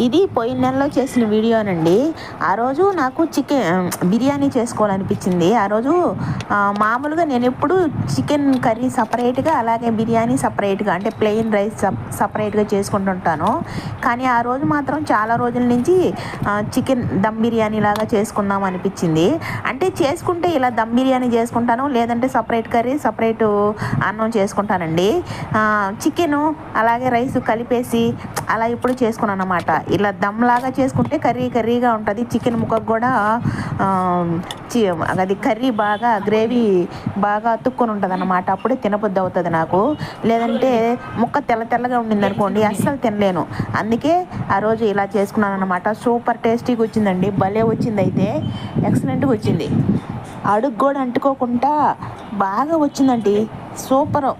ఇది పోయిన నెలలో చేసిన వీడియోనండి. ఆ రోజు నాకు బిర్యానీ చేసుకోవాలనిపించింది. ఆ రోజు మామూలుగా నేను ఎప్పుడు చికెన్ కర్రీ సపరేట్గా, అలాగే బిర్యానీ సపరేట్గా, అంటే ప్లెయిన్ రైస్ సపరేట్గా చేసుకుంటుంటాను. కానీ ఆ రోజు మాత్రం చాలా రోజుల నుంచి చికెన్ దమ్ బిర్యానీ లాగా చేసుకుందాం అనిపించింది. అంటే చేసుకుంటే ఇలా దమ్ బిర్యానీ చేసుకుంటాను, లేదంటే సపరేట్ కర్రీ సపరేట్ అన్నం చేసుకుంటానండి. చికెను అలాగే రైస్ కలిపేసి అలా ఇప్పుడు చేసుకున్నాను అన్నమాట. ఇలా దమ్ లాగా చేసుకుంటే కర్రీగా ఉంటుంది. చికెన్ ముక్కకు కూడా అది కర్రీ బాగా గ్రేవీ బాగా అతుక్కొని ఉంటుంది అన్నమాట. అప్పుడే తినబుద్ధి అవుతుంది నాకు. లేదంటే ముక్క తెల్లగా ఉండింది అనుకోండి, అస్సలు తినలేను. అందుకే ఆ రోజు ఇలా చేసుకున్నాను అన్నమాట. సూపర్ టేస్టీగా వచ్చిందండి, భలే వచ్చింది. అయితే ఎక్సలెంట్గా వచ్చింది. అడుగు కూడా అంటుకోకుండా బాగా వచ్చిందండి, సూపరు.